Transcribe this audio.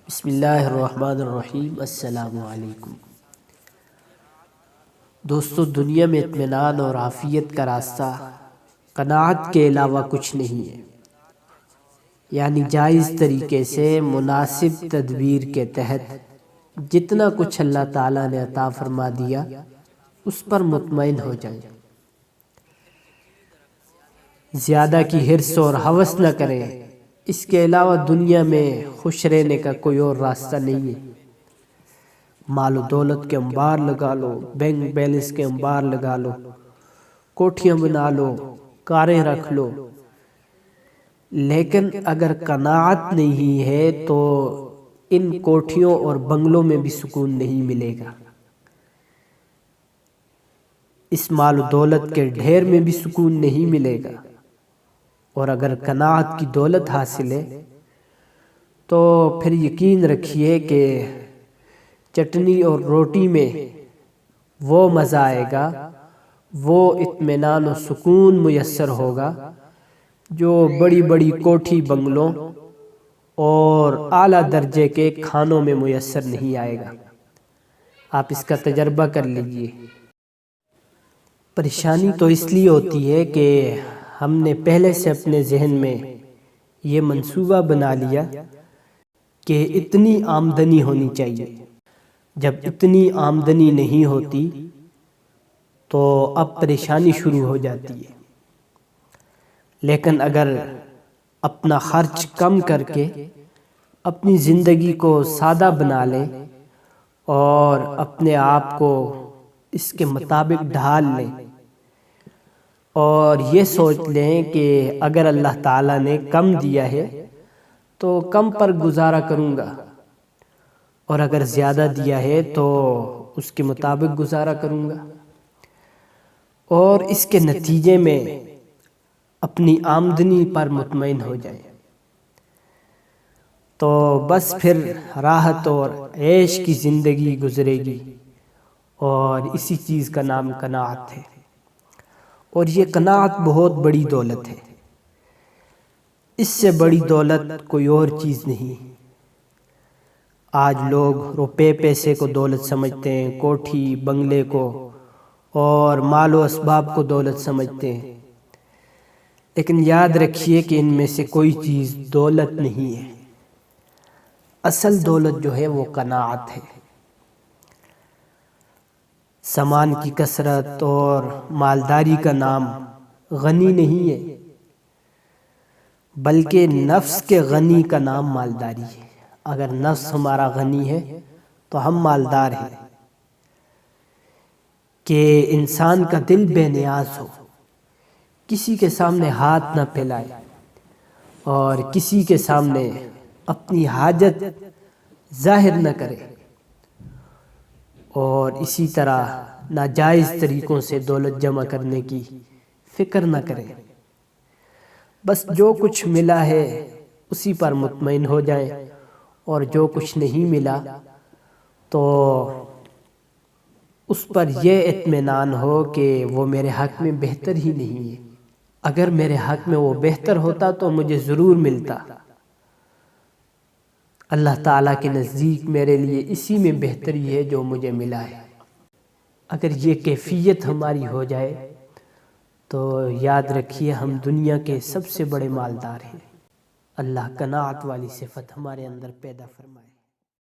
بسم اللہ الرحمن الرحیم۔ السلام علیکم دوستو، دنیا میں اطمینان اور عافیت کا راستہ قناعت کے علاوہ کچھ نہیں ہے، یعنی جائز طریقے سے مناسب تدبیر کے تحت جتنا کچھ اللہ تعالیٰ نے عطا فرما دیا اس پر مطمئن ہو جائیں، زیادہ کی حرص اور ہوس نہ کریں۔ اس کے علاوہ دنیا میں خوش رہنے کا کوئی اور راستہ نہیں ہے۔ مال و دولت کے انبار لگا لو، بینک بیلنس کے انبار لگا لو، کوٹھیاں بنا لو، کاریں رکھ لو، لیکن اگر قناعت نہیں ہے تو ان کوٹھیوں اور بنگلوں میں بھی سکون نہیں ملے گا، اس مال و دولت کے ڈھیر میں بھی سکون نہیں ملے گا۔ اور اگر قناعت کی دولت حاصل ہے تو پھر یقین رکھیے کہ چٹنی اور روٹی میں وہ مزہ آئے گا، وہ اطمینان و سکون میسر ہوگا جو بڑی بڑی کوٹھی بنگلوں اور اعلیٰ درجے کے کھانوں میں میسر نہیں آئے گا۔ آپ اس کا تجربہ کر لیجئے۔ پریشانی تو اس لیے ہوتی ہے کہ ہم نے پہلے سے اپنے ذہن میں یہ منصوبہ بنا لیا کہ اتنی آمدنی ہونی چاہیے۔ جب اتنی آمدنی نہیں ہوتی تو اب پریشانی شروع ہو جاتی ہے۔ لیکن اگر اپنا خرچ کم کر کے اپنی زندگی کو سادہ بنا لیں اور اپنے آپ کو اس کے مطابق ڈھال لیں اور یہ سوچ لیں کہ اگر اللہ تعالیٰ نے کم دیا ہے تو کم پر گزارا کروں گا، اور اگر زیادہ دیا ہے تو اس کے مطابق گزارا کروں گا، اور اس کے نتیجے میں اپنی آمدنی پر مطمئن ہو جائیں، تو بس پھر راحت اور عیش کی زندگی گزرے گی، اور اسی چیز کا نام قناعت ہے۔ اور یہ قناعت بہت بڑی دولت ہے، اس سے بڑی دولت کوئی اور چیز نہیں۔ آج لوگ روپے پیسے کو دولت سمجھتے ہیں، کوٹھی بنگلے کو اور مال و اسباب کو دولت سمجھتے ہیں، لیکن یاد رکھیے کہ ان میں سے کوئی چیز دولت نہیں ہے۔ اصل دولت جو ہے وہ قناعت ہے۔ سامان کی کثرت اور مالداری کا نام غنی نہیں ہے، بلکہ نفس کے غنی کا نام مالداری ہے۔ اگر نفس ہمارا غنی ہے تو ہم مالدار ہیں۔ کہ انسان کا دل بے نیاز ہو، کسی کے سامنے ہاتھ نہ پھیلائے اور کسی کے سامنے اپنی حاجت ظاہر نہ کرے، اور اسی طرح ناجائز طریقوں سے دولت جمع کرنے کی فکر نہ کرے۔ بس جو کچھ ملا ہے اسی پر مطمئن ہو جائیں، اور جو کچھ نہیں ملا تو اس پر یہ اطمینان ہو کہ وہ میرے حق میں بہتر ہی نہیں ہے۔ اگر میرے حق میں وہ بہتر ہوتا تو مجھے ضرور ملتا۔ اللہ تعالیٰ کے نزدیک میرے لیے اسی میں بہتری ہے جو مجھے ملا ہے۔ اگر یہ کیفیت ہماری ہو جائے تو یاد رکھیے ہم دنیا کے سب سے بڑے مالدار ہیں۔ اللہ قناعت والی صفت ہمارے اندر پیدا فرمائے۔